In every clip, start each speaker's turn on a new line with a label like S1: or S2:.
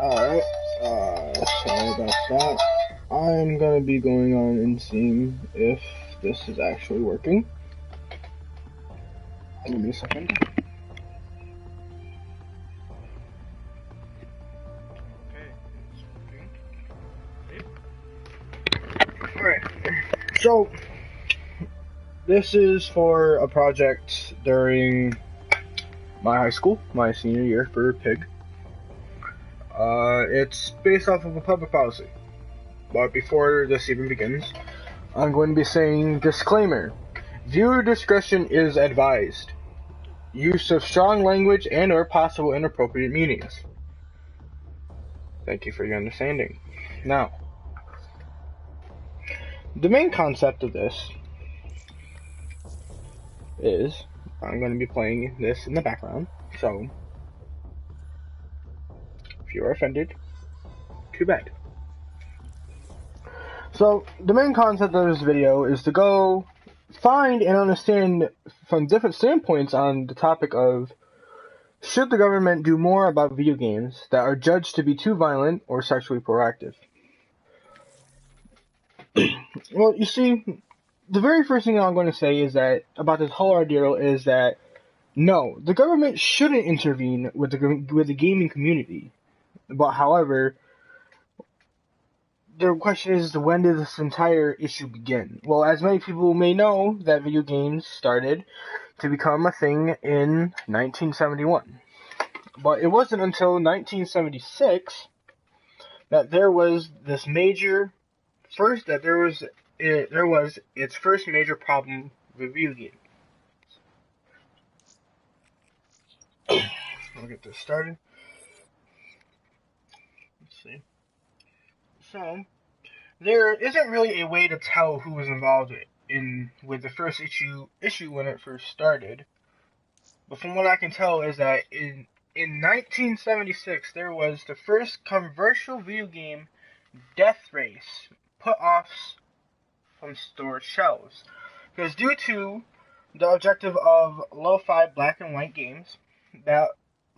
S1: Alright, sorry about that. I'm gonna be going on and seeing if this is actually working. Give me a second. Okay, it's working. Alright, so this is for a project during my high school, my senior year for PIG. It's based off of a public policy. But before this even begins, I'm going to be saying disclaimer. Viewer discretion is advised. Use of strong language and or possible inappropriate meanings. Thank you for your understanding. Now, the main concept of this is I'm going to be playing this in the background, so if you are offended, too bad. So, the main concept of this video is to go find and understand from different standpoints on the topic of should the government do more about video games that are judged to be too violent or sexually proactive? Well, you see, the very first thing I'm going to say is that about this whole ordeal is that no, the government shouldn't intervene with the gaming community. But however, the question is, when did this entire issue begin? Well, as many people may know, that video games started to become a thing in 1971. But it wasn't until 1976 that there was this major there was its first major problem with video games. We'll get this started. Let's see. So, there isn't really a way to tell who was involved with the first issue when it first started. But from what I can tell is that in 1976 there was the first commercial video game, Death Race, put off from store shelves. Because due to the objective of lo-fi black and white games, that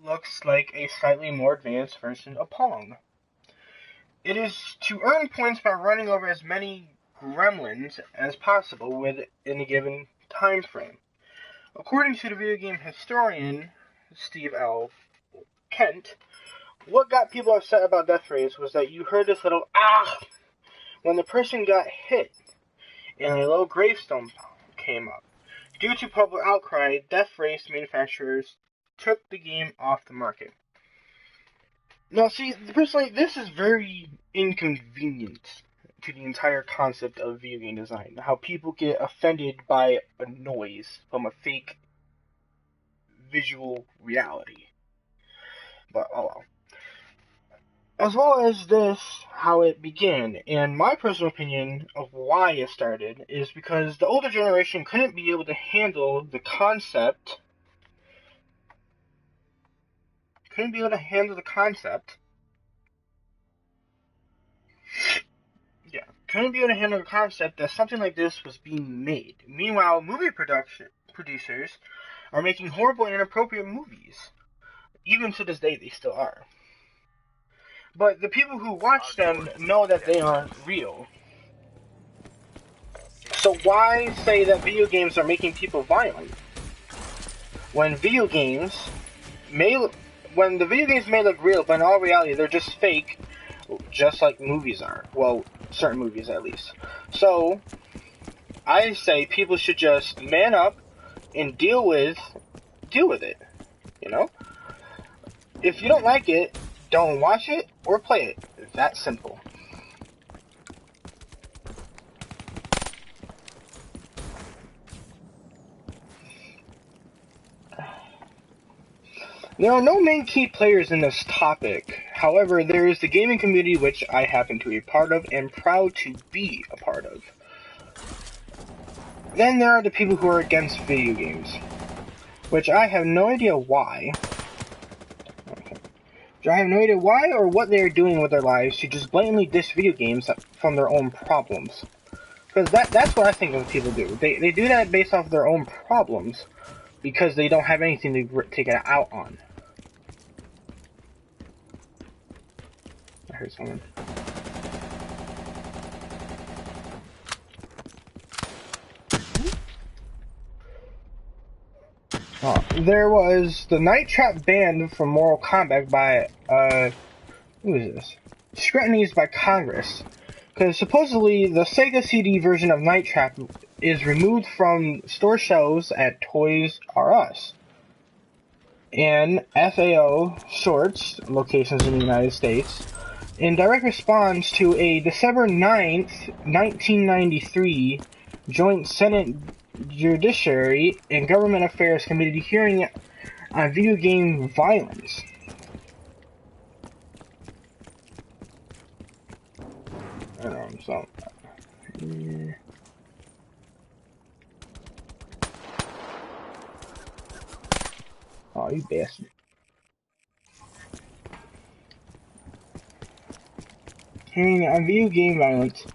S1: looks like a slightly more advanced version of Pong. It is to earn points by running over as many gremlins as possible within a given time frame. According to the video game historian Steve L. Kent, what got people upset about Death Race was that you heard this little ah when the person got hit and a little gravestone came up. Due to public outcry, Death Race manufacturers took the game off the market. Now, see, personally, this is very inconvenient to the entire concept of video game design. How people get offended by a noise from a fake visual reality. But, oh well. As well as this, how it began, and my personal opinion of why it started is because the older generation couldn't be able to handle the concept. Couldn't be able to handle the concept that something like this was being made. Meanwhile, movie producers are making horrible and inappropriate movies. Even to this day, they still are. But the people who watch them know that they aren't real. So why say that video games are making people violent? When the video games may look real, but in all reality, they're just fake, just like movies are. Well, certain movies at least. So, I say people should just man up and deal with it. You know? If you don't like it, don't watch it or play it. It's that simple. There are no main key players in this topic. However, there is the gaming community, which I happen to be a part of and proud to be a part of. Then there are the people who are against video games, which I have no idea why. I have no idea why or what they are doing with their lives to just blatantly diss video games from their own problems. Because that's what I think of people do. They do that based off their own problems because they don't have anything to take it out on. heard someone. There was the Night Trap banned from Mortal Kombat by, who is this? Scrutinies by Congress. Because supposedly the Sega CD version of Night Trap is removed from store shelves at Toys R Us and FAO sorts locations in the United States in direct response to a December 9th, 1993 Joint Senate Judiciary and Government Affairs Committee hearing on video game violence. I don't know, so... Yeah. Oh, you bastard. Hearing on video game violence.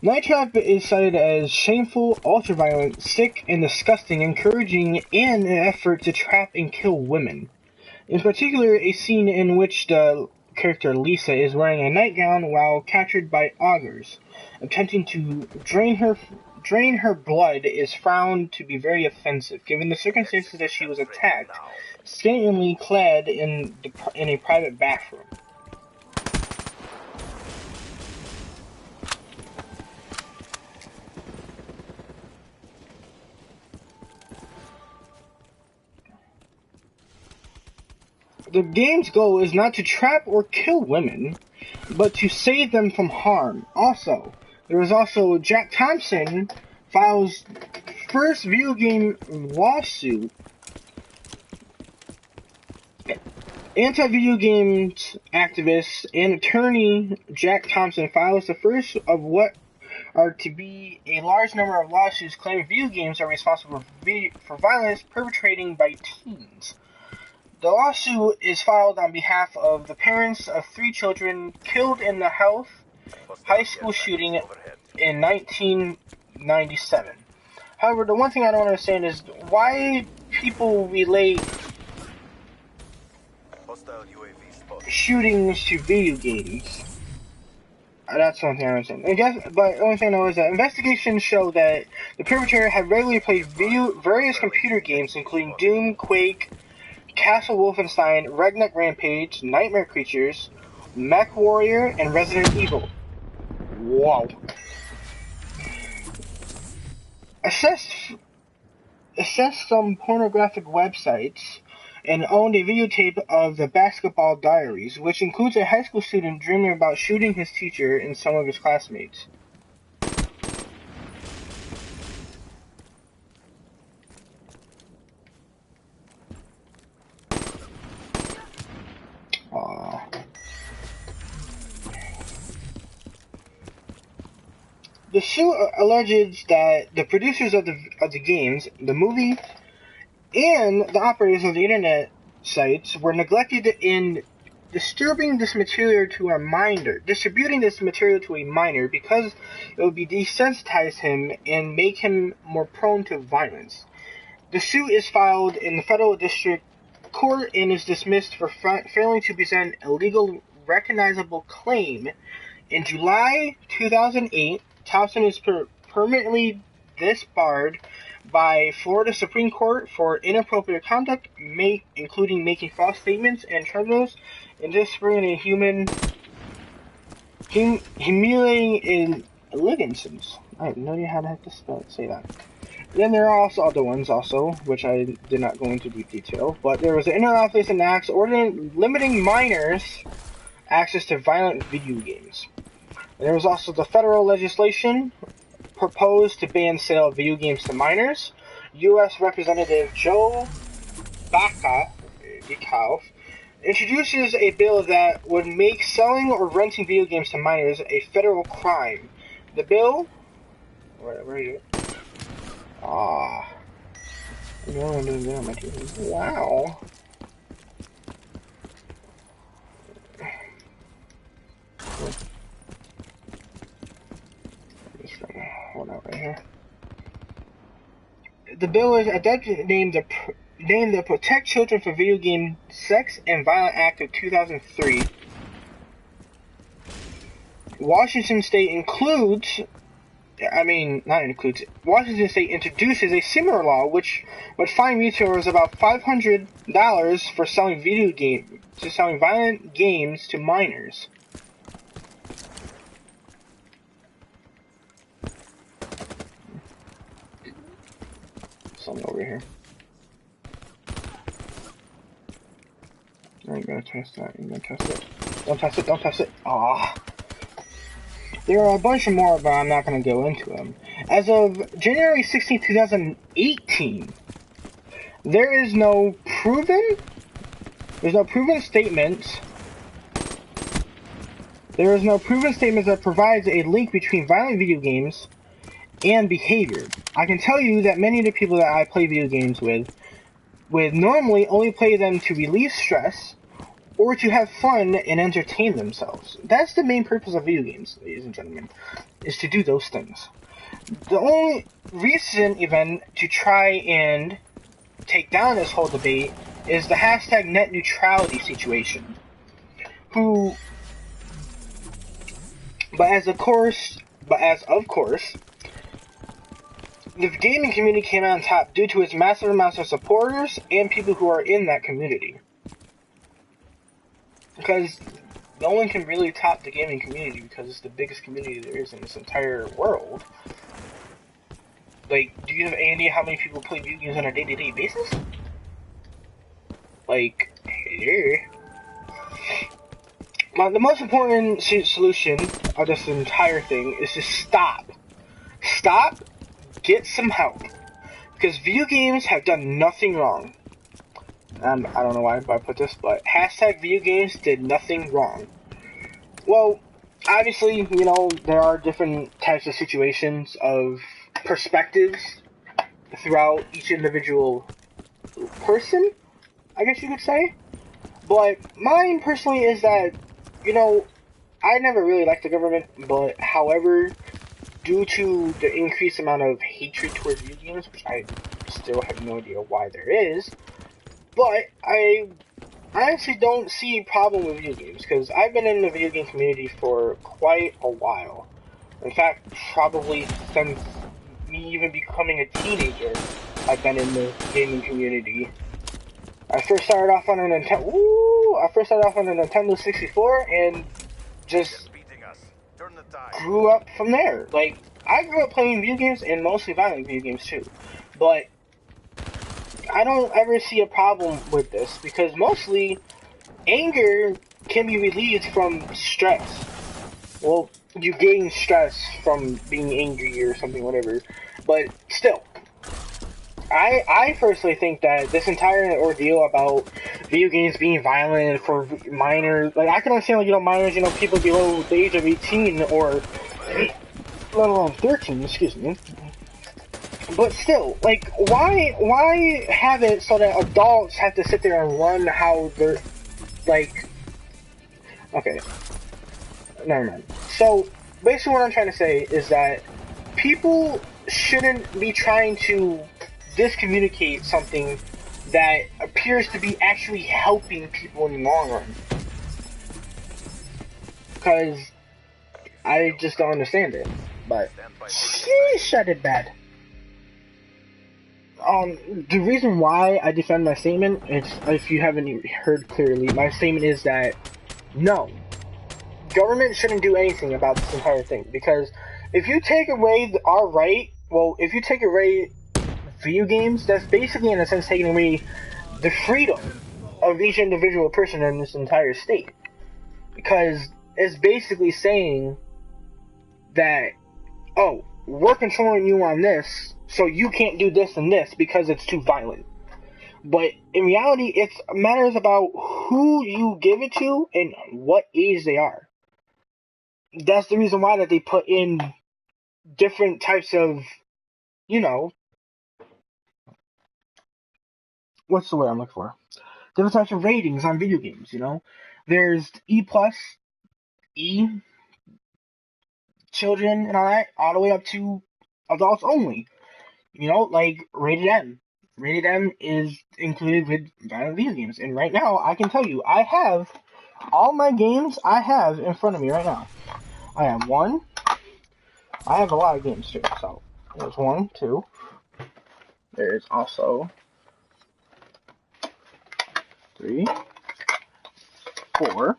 S1: Night Trap is cited as shameful, ultra-violent, sick, and disgusting, encouraging in an effort to trap and kill women. In particular, a scene in which the character Lisa is wearing a nightgown while captured by augurs, attempting to drain her blood is found to be very offensive, given the circumstances that she was attacked, scantily clad in a private bathroom. The game's goal is not to trap or kill women, but to save them from harm. Also, there was also Jack Thompson files first video game lawsuit. Anti-video games activist and attorney Jack Thompson files the first of what are to be a large number of lawsuits claiming video games are responsible for violence perpetrated by teens. The lawsuit is filed on behalf of the parents of 3 children killed in the Heath high school shooting in 1997. However, the one thing I don't understand is why people relate shootings to video games. That's the only thing I understand. But the only thing I know is that investigations show that the perpetrator had regularly played various computer games, including Doom, Quake, Castle Wolfenstein, Redneck Rampage, Nightmare Creatures, Mech Warrior, and Resident Evil. Wow. Assessed some pornographic websites and owned a videotape of the Basketball Diaries, which includes a high school student dreaming about shooting his teacher and some of his classmates. The suit alleges that the producers of the games, the movie, and the operators of the internet sites were neglected in distributing this material to a minor because it would be desensitize him and make him more prone to violence. The suit is filed in the federal district court and is dismissed for failing to present a legal recognizable claim. In July 2008, Thompson is permanently disbarred by Florida Supreme Court for inappropriate conduct, including making false statements and charges, and disciplining a humiliating allegations. I have no idea how to say that. Then there are also other ones which I did not go into deep detail, but there was an inter-office and acts ordering limiting minors access to violent video games. There was also the federal legislation proposed to ban sale of video games to minors. U.S. Representative Joe Baca introduces a bill that would make selling or renting video games to minors a federal crime. The bill... Where are you? Wow. Hold on right here. The bill is adopted named the Protect Children from Video Game Sex and Violent Act of 2003. Washington State Washington State introduces a similar law which would fine retailers about $500 for selling violent games to minors. Something over here. I ain't gonna test that. Ain't gonna test it. Don't test it. Don't test it. Ah. There are a bunch more, but I'm not going to go into them. As of January 16, 2018, there's no proven statement. There is no proven statement that provides a link between violent video games and behavior. I can tell you that many of the people that I play video games with normally only play them to relieve stress or to have fun and entertain themselves. That's the main purpose of video games, ladies and gentlemen, is to do those things. The only recent event to try and take down this whole debate is the hashtag net neutrality situation. But as of course, the gaming community came out on top due to its massive amounts of supporters and people who are in that community. Because no one can really top the gaming community because it's the biggest community there is in this entire world. Like, do you have any idea how many people play video games on a day-to-day basis? Like, yeah. The most important solution of this entire thing is to stop. Stop, get some help. Because video games have done nothing wrong. I don't know why I put this, but hashtag video games did nothing wrong. Well, obviously, you know, there are different types of situations of perspectives throughout each individual person, I guess you could say. But mine personally is that, you know, I never really liked the government, but however, due to the increased amount of hatred towards video games, which I still have no idea why there is, but I honestly don't see a problem with video games, because I've been in the video game community for quite a while. In fact, probably since me even becoming a teenager, I've been in the gaming community. I first started off on a Nintendo 64 and just grew up from there. Like, I grew up playing video games and mostly violent video games too. But I don't ever see a problem with this because mostly anger can be relieved from stress. Well, you gain stress from being angry or something, whatever. But still, I personally think that this entire ordeal about video games being violent for minors, like, I can understand, like, you know, minors, you know, people below the age of 18 or let alone 13, excuse me. But still, like, why have it so that adults have to sit there and run how they're, like, okay, never mind. So, basically what I'm trying to say is that people shouldn't be trying to discommunicate something that appears to be actually helping people in the long run. Because I just don't understand it. But, shut it bad. The reason why I defend my statement, if you haven't heard clearly, my statement is that, no, government shouldn't do anything about this entire thing, because if you take away our right, well, if you take away video games, that's basically, in a sense, taking away the freedom of each individual person in this entire state, because it's basically saying that, oh, we're controlling you on this, so you can't do this and this because it's too violent. But in reality, it matters about who you give it to and what age they are. That's the reason why that they put in different types of, you know, what's the word I'm looking for? Different types of ratings on video games, you know? There's E+, E, children and all that, all the way up to adults only. You know, like Rated M. Rated M is included with violent video games. And right now, I can tell you, I have all my games I have in front of me right now. I have one. I have a lot of games too, so there's 1, 2. There's also 3, 4.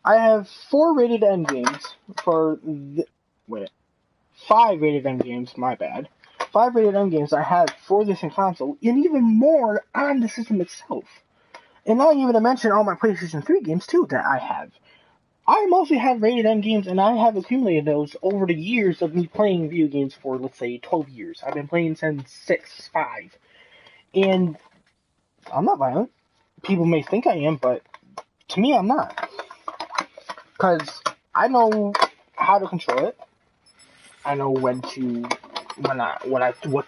S1: I have 4 rated M games for wait, 5 rated M games. My bad. 5 rated M games I have for this console, and even more on the system itself. And not even to mention all my PlayStation 3 games too that I have. I mostly have rated M games, and I have accumulated those over the years of me playing video games for, let's say, 12 years. I've been playing since 6, 5. And I'm not violent. People may think I am, but to me, I'm not. Because I know how to control it. I know what to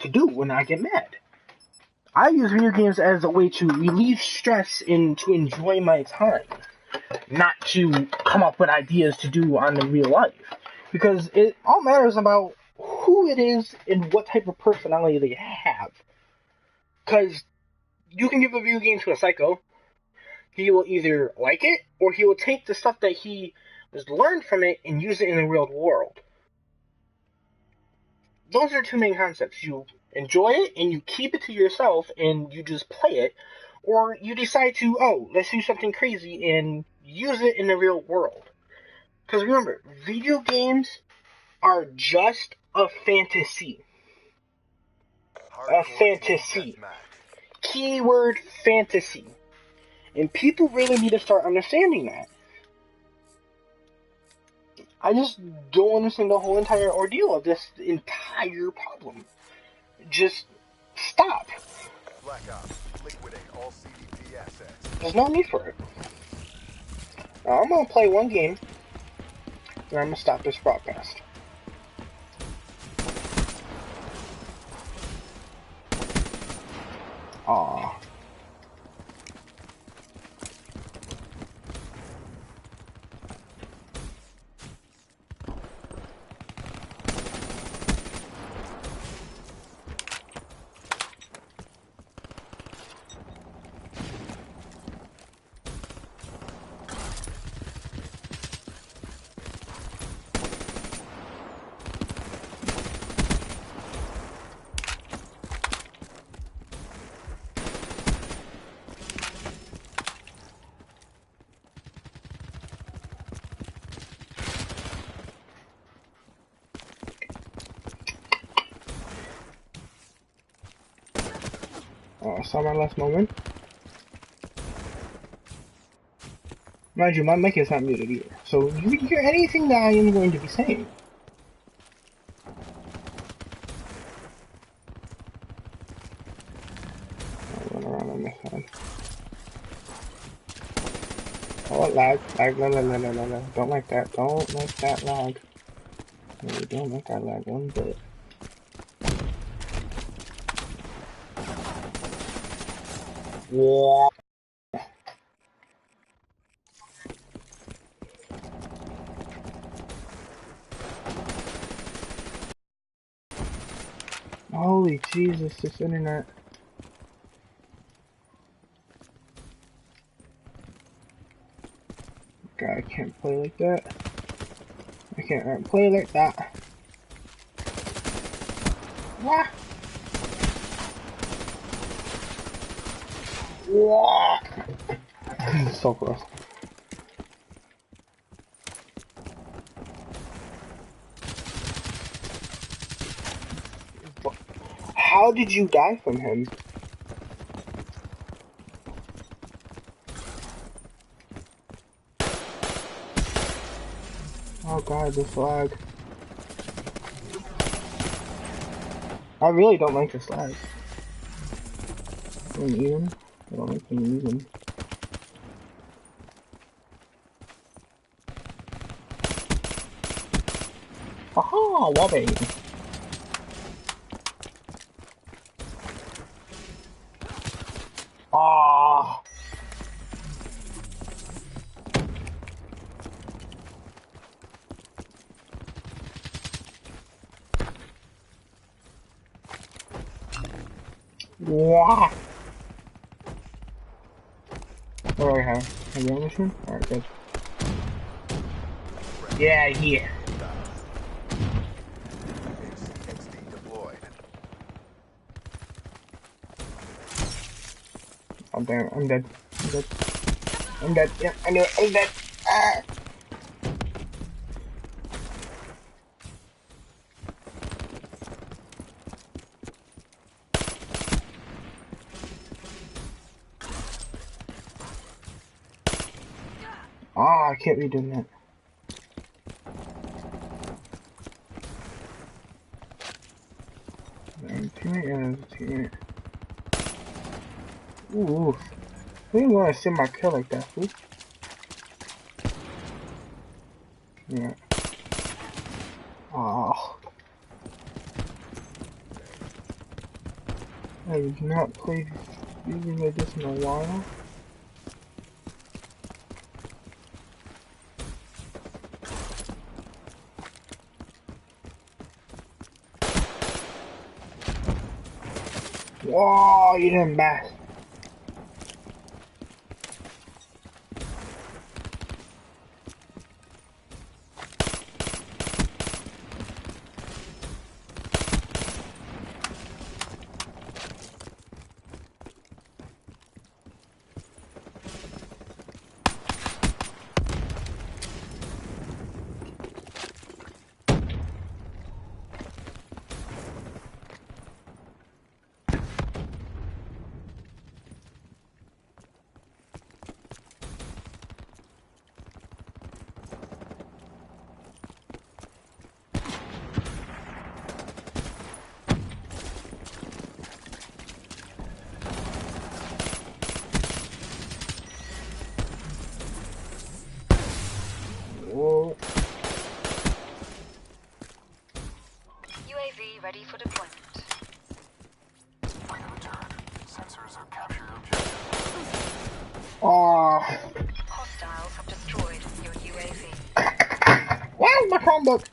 S1: do when I get mad. I use video games as a way to relieve stress and to enjoy my time, not to come up with ideas to do on the real life. Because it all matters about who it is and what type of personality they have. Because you can give a video game to a psycho, he will either like it, or he will take the stuff that he has learned from it and use it in the real world. Those are 2 main concepts. You enjoy it and you keep it to yourself and you just play it, or you decide to, let's do something crazy and use it in the real world. Because remember, video games are just a fantasy. A fantasy. Keyword fantasy. And people really need to start understanding that. I just don't understand the whole entire ordeal of this entire problem. Just stop.
S2: Black Ops, liquidate all CDP assets.
S1: There's no need for it. Now, I'm gonna play one game, and I'm gonna stop this broadcast. Aww. I saw my last moment. Mind you, my mic is not muted either, so you can hear anything that I am going to be saying. I'll run around on this side. Oh, lag. No. Don't like that. Don't like that lag. No, you don't like that lag one bit. Yeah. Holy Jesus, this internet. God, I can't play like that. I can't play like that. What? What? So gross. How did you die from him? Oh god, this lag. I really don't like this lag. I don't need him. I don't like him even. Aha! Wallbang! Ah! Wow! What do I have? A ammunition? Alright, good. Yeah, yeah.
S2: HCXD deployed.
S1: Oh damn, I'm dead. I'm dead. I'm dead. Yep, I knew it. I'm dead. Ah. Oh, I can't be doing that. Teammate and a teammate. Ooh. I didn't want to send my kill like that, fool. Yeah. Oh. I have not played using like this in a while. Whoa, you didn't bash. Whoa.
S3: UAV ready for deployment.
S2: Point of the turret. Sensors are capture objective.
S1: Oh.
S3: Hostiles have destroyed your UAV.
S1: Where's my Chromebook?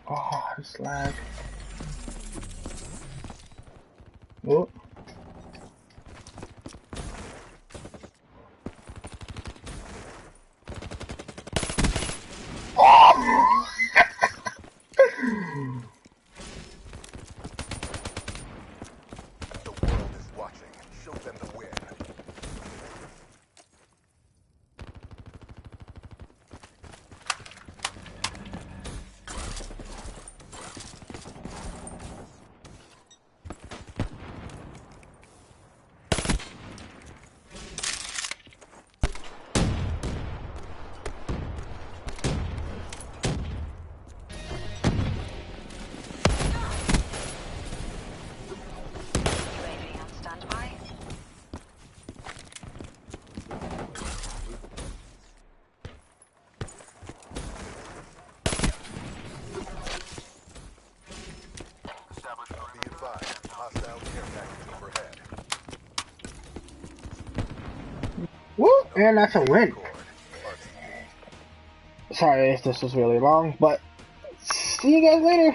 S1: Oh, this lag. Whoop. Oh!
S2: The world is watching. Show them the win.
S3: UAV on standby.
S2: Be advised. Hostile care package overhead.
S1: Whoop, and that's a win.
S2: Record. RTB.
S1: Sorry if this was really long, but see you guys later.